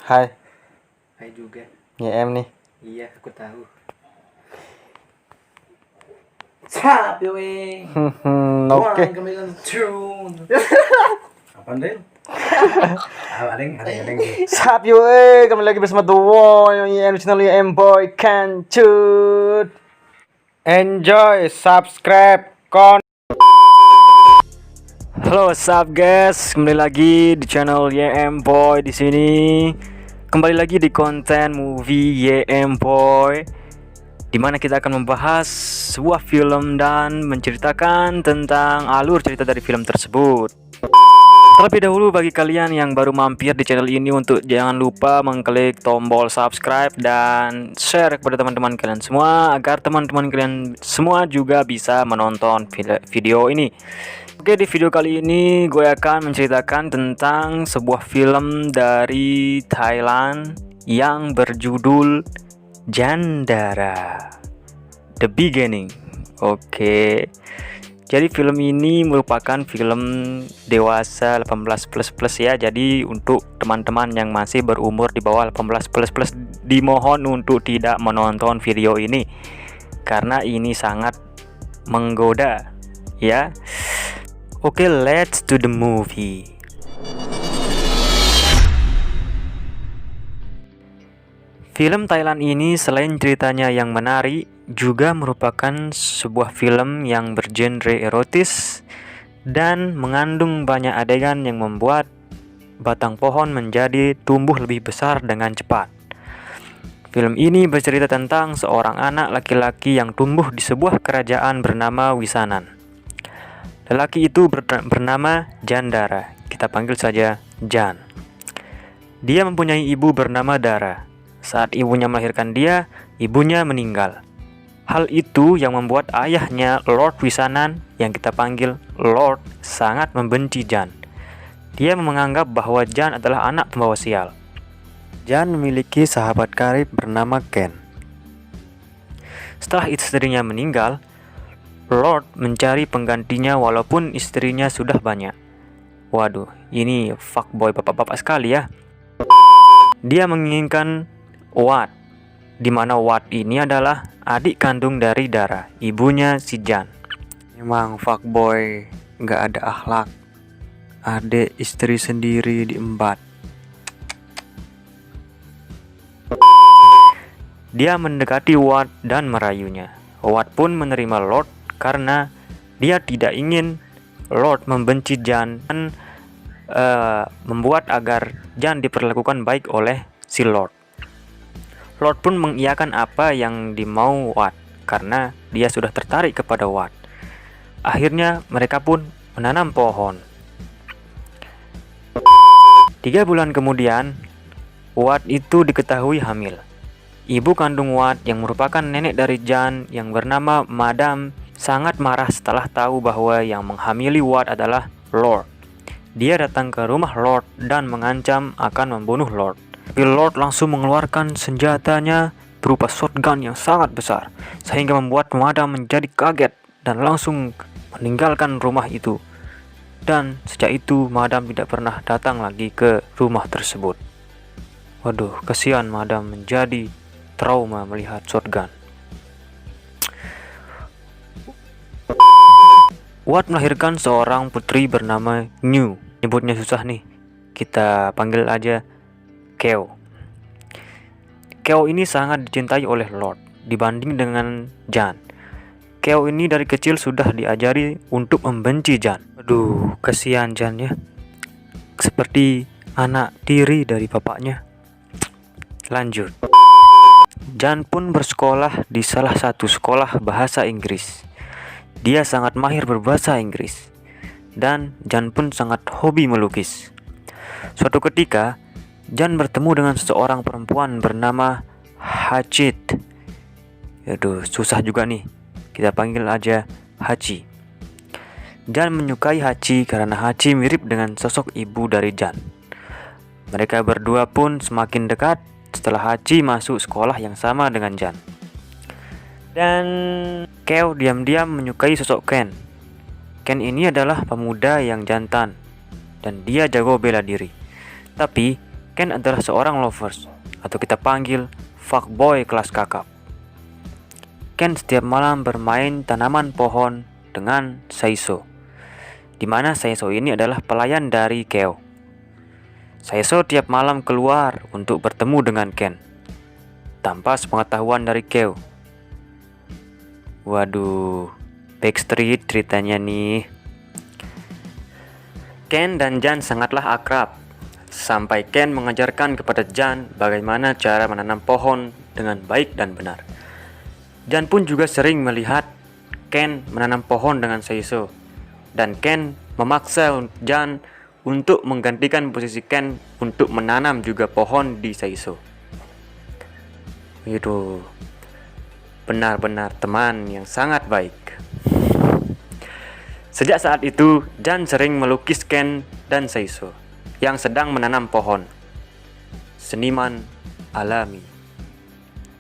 Hai, Hai juga. YM nih. Iya, aku tahu. Sap yo Oke. One coming on the tune. Apaan deh? Ada yang Sup yo, kembali lagi bersama Duo YM channel YM Boy Kancut. Enjoy, subscribe, Halo, what's up guys? Kembali lagi di channel YM Boy di sini. Kembali lagi di konten movie YM Boy, di mana kita akan membahas sebuah film dan menceritakan tentang alur cerita dari film tersebut. Terlebih dahulu, bagi kalian yang baru mampir di channel ini, untuk jangan lupa mengklik tombol subscribe dan share kepada teman-teman kalian semua, agar teman-teman kalian semua juga bisa menonton video ini. Oke, di video kali ini gue akan menceritakan tentang sebuah film dari Thailand yang berjudul Jandara, The Beginning. Oke. Jadi film ini merupakan film dewasa 18+ ya. Jadi untuk teman-teman yang masih berumur di bawah 18+ dimohon untuk tidak menonton video ini, karena ini sangat menggoda ya. Oke, let's to the movie. Film Thailand ini selain ceritanya yang menarik, juga merupakan sebuah film yang bergenre erotis dan mengandung banyak adegan yang membuat batang pohon menjadi tumbuh lebih besar dengan cepat. Film ini bercerita tentang seorang anak laki-laki yang tumbuh di sebuah kerajaan bernama Wisanan. Lelaki itu bernama Jandara, kita panggil saja Jan. Dia mempunyai ibu bernama Dara. Saat ibunya melahirkan dia, ibunya meninggal. Hal itu yang membuat ayahnya, Lord Wisanan, yang kita panggil Lord, sangat membenci Jan. Dia menganggap bahwa Jan adalah anak pembawa sial. Jan memiliki sahabat karib bernama Ken. Setelah istrinya meninggal, Lord mencari penggantinya walaupun istrinya sudah banyak. Waduh, ini fuckboy bapak-bapak sekali ya. Dia menginginkan Wat, di mana Wat ini adalah adik kandung dari Dara, ibunya si Jan. Memang fuckboy, nggak ada akhlak. Adik istri sendiri diembat. Dia mendekati Wat dan merayunya. Wat pun menerima Lord karena dia tidak ingin Lord membenci Jan dan membuat agar Jan diperlakukan baik oleh si Lord. Lord pun mengiyakan apa yang dimau Wat karena dia sudah tertarik kepada Wat. Akhirnya mereka pun menanam pohon. 3 bulan kemudian, Wat itu diketahui hamil. Ibu kandung Wat yang merupakan nenek dari Jan yang bernama Madam sangat marah setelah tahu bahwa yang menghamili Wat adalah Lord. Dia datang ke rumah Lord dan mengancam akan membunuh Lord. Tapi Lord langsung mengeluarkan senjatanya berupa shotgun yang sangat besar, sehingga membuat Madam menjadi kaget dan langsung meninggalkan rumah itu. Dan sejak itu Madam tidak pernah datang lagi ke rumah tersebut. Waduh, kasihan Madam menjadi trauma melihat shotgun. Wat melahirkan seorang putri bernama New. Nyebutnya susah nih, kita panggil aja Keo. Keo ini sangat dicintai oleh Lord dibanding dengan Jan. Keo ini dari kecil sudah diajari untuk membenci Jan. Aduh, kasihan Jan ya. Seperti anak tiri dari bapaknya. Lanjut. Jan pun bersekolah di salah satu sekolah bahasa Inggris. Dia sangat mahir berbahasa Inggris. Dan Jan pun sangat hobi melukis. Suatu ketika, Jan bertemu dengan seseorang perempuan bernama Hachit. Aduh, susah juga nih. Kita panggil aja Hachi. Jan menyukai Hachi karena Hachi mirip dengan sosok ibu dari Jan. Mereka berdua pun semakin dekat setelah Hachi masuk sekolah yang sama dengan Jan. Dan Keo diam-diam menyukai sosok Ken. Ken ini adalah pemuda yang jantan dan dia jago bela diri. Tapi Ken adalah seorang lovers, atau kita panggil fuckboy kelas kakap. Ken setiap malam bermain tanaman pohon dengan Saiso, di mana Saiso ini adalah pelayan dari Keo. Saiso tiap malam keluar untuk bertemu dengan Ken, tanpa sepengetahuan dari Keo. Waduh, backstreet ceritanya nih. Ken dan Jan sangatlah akrab, sampai Ken mengajarkan kepada Jan bagaimana cara menanam pohon dengan baik dan benar. Jan pun juga sering melihat Ken menanam pohon dengan Saiso, dan Ken memaksa Jan untuk menggantikan posisi Ken untuk menanam juga pohon di Saiso. Itu benar-benar teman yang sangat baik. Sejak saat itu, Jan sering melukis Ken dan Saiso yang sedang menanam pohon. Seniman alami.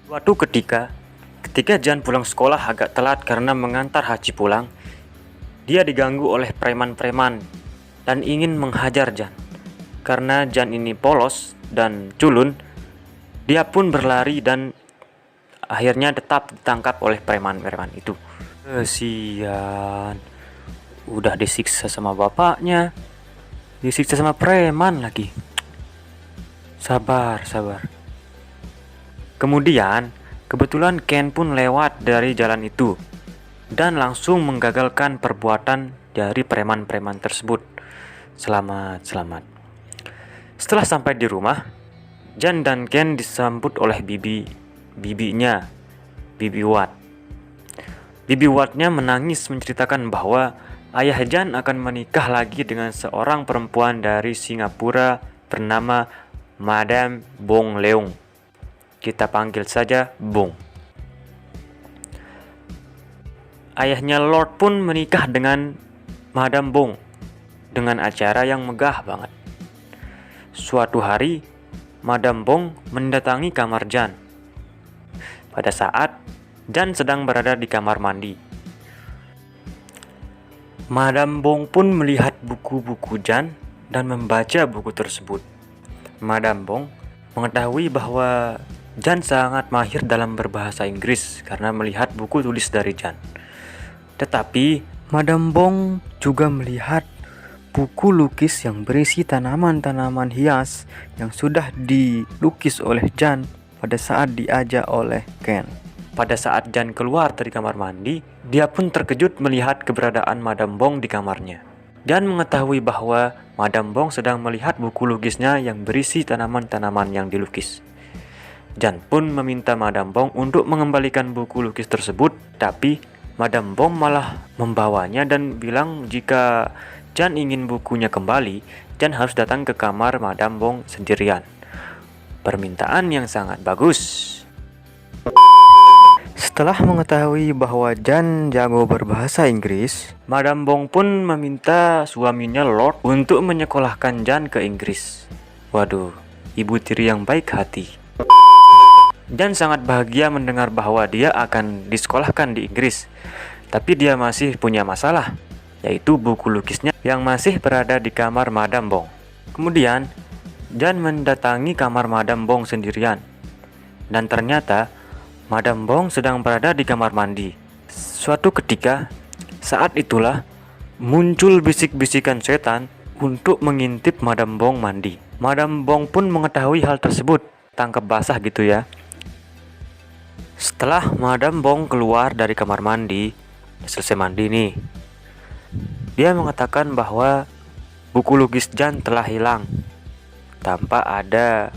Suatu ketika Jan pulang sekolah agak telat karena mengantar Haji pulang, dia diganggu oleh preman-preman dan ingin menghajar Jan. Karena Jan ini polos dan culun, dia pun berlari dan akhirnya tetap ditangkap oleh preman-preman itu. Kesian, udah disiksa sama bapaknya, disiksa sama preman lagi. Sabar. Kemudian kebetulan Ken pun lewat dari jalan itu dan langsung menggagalkan perbuatan dari preman-preman tersebut. Selamat. Setelah sampai di rumah, Jan dan Ken disambut oleh bibinya, Bibi Watt. Bibi Wattnya menangis menceritakan bahwa ayah Jan akan menikah lagi dengan seorang perempuan dari Singapura bernama Madame Bong Leung. Kita panggil saja Bong. Ayahnya Lord pun menikah dengan Madame Bong dengan acara yang megah banget. Suatu hari, Madame Bong mendatangi kamar Jan. Pada saat Jan sedang berada di kamar mandi, Madame Bong pun melihat buku-buku Jan dan membaca buku tersebut. Madame Bong mengetahui bahwa Jan sangat mahir dalam berbahasa Inggris karena melihat buku tulis dari Jan. Tetapi Madame Bong juga melihat buku lukis yang berisi tanaman-tanaman hias yang sudah dilukis oleh Jan pada saat diajak oleh Ken. Pada saat Jan keluar dari kamar mandi, dia pun terkejut melihat keberadaan Madame Bong di kamarnya. Jan mengetahui bahwa Madame Bong sedang melihat buku lukisnya yang berisi tanaman-tanaman yang dilukis. Jan pun meminta Madame Bong untuk mengembalikan buku lukis tersebut, tapi Madame Bong malah membawanya dan bilang jika Jan ingin bukunya kembali, Jan harus datang ke kamar Madame Bong sendirian. Permintaan yang sangat bagus. Setelah mengetahui bahwa Jan jago berbahasa Inggris, Madame Bong pun meminta suaminya Lord untuk menyekolahkan Jan ke Inggris. Waduh, ibu tiri yang baik hati. Jan sangat bahagia mendengar bahwa dia akan disekolahkan di Inggris. Tapi dia masih punya masalah, yaitu buku lukisnya yang masih berada di kamar Madame Bong. Kemudian, Jan mendatangi kamar Madame Bong sendirian. Dan ternyata, Madame Bong sedang berada di kamar mandi. Suatu ketika, saat itulah muncul bisik-bisikan setan untuk mengintip Madame Bong mandi. Madame Bong pun mengetahui hal tersebut, tangkap basah gitu ya. Setelah Madame Bong keluar dari kamar mandi, selesai mandi nih, dia mengatakan bahwa buku lukis Jan telah hilang, tanpa ada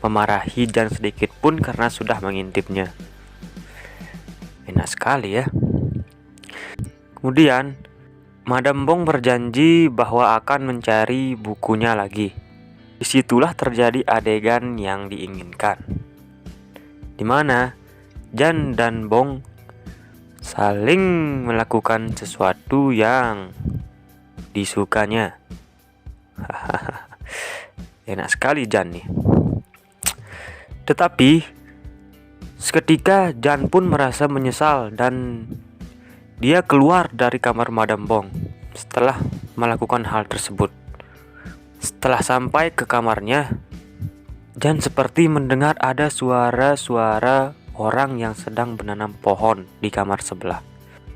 memarahi Jan sedikit pun karena sudah mengintipnya. Enak sekali ya. Kemudian Madame Bong berjanji bahwa akan mencari bukunya lagi. Disitulah terjadi adegan yang diinginkan, di mana Jan dan Bong saling melakukan sesuatu yang disukanya. Enak sekali Jan nih. Tetapi seketika Jan pun merasa menyesal dan dia keluar dari kamar Madame Bong setelah melakukan hal tersebut. Setelah sampai ke kamarnya, Jan seperti mendengar ada suara-suara orang yang sedang menanam pohon di kamar sebelah.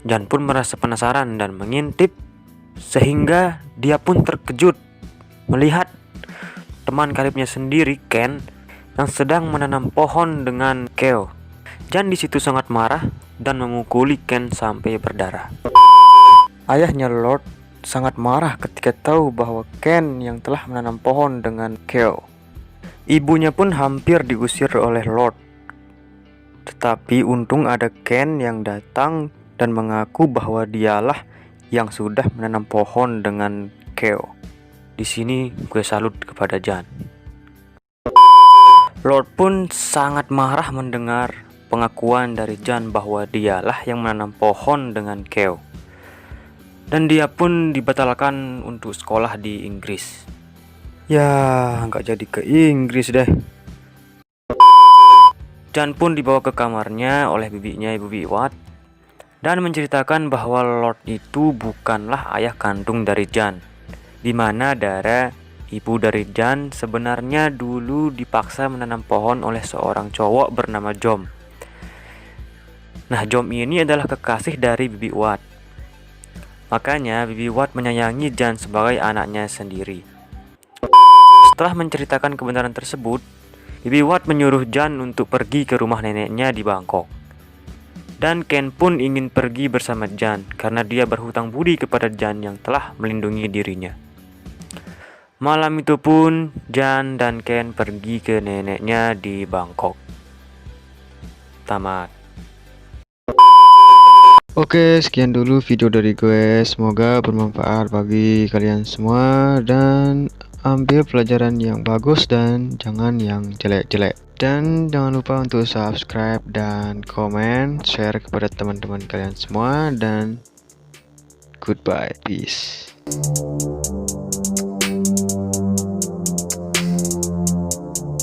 Jan pun merasa penasaran dan mengintip, sehingga dia pun terkejut melihat teman karibnya sendiri, Ken, yang sedang menanam pohon dengan Keo. Jan di situ sangat marah dan memukuli Ken sampai berdarah. Ayahnya Lord sangat marah ketika tahu bahwa Ken yang telah menanam pohon dengan Keo. Ibunya pun hampir diusir oleh Lord. Tetapi untung ada Ken yang datang dan mengaku bahwa dialah yang sudah menanam pohon dengan Keo. Di sini gue salut kepada Jan. Lord pun sangat marah mendengar pengakuan dari Jan bahwa dialah yang menanam pohon dengan Keo. Dan dia pun dibatalkan untuk sekolah di Inggris. Ya, nggak jadi ke Inggris deh. Jan pun dibawa ke kamarnya oleh bibinya Ibu Biwat dan menceritakan bahwa Lord itu bukanlah ayah kandung dari Jan, di mana Dara, ibu dari Jan, sebenarnya dulu dipaksa menanam pohon oleh seorang cowok bernama Jom. Nah, Jom ini adalah kekasih dari Bibi Wat. Makanya Bibi Wat menyayangi Jan sebagai anaknya sendiri. Setelah menceritakan kebenaran tersebut, Bibi Wat menyuruh Jan untuk pergi ke rumah neneknya di Bangkok. Dan Ken pun ingin pergi bersama Jan karena dia berhutang budi kepada Jan yang telah melindungi dirinya. Malam itu pun Jan dan Ken pergi ke neneknya di Bangkok. Tamat. Oke, sekian dulu video dari gue. Semoga bermanfaat bagi kalian semua dan ambil pelajaran yang bagus dan jangan yang jelek-jelek. Dan jangan lupa untuk subscribe dan komen, share kepada teman-teman kalian semua, dan goodbye, peace.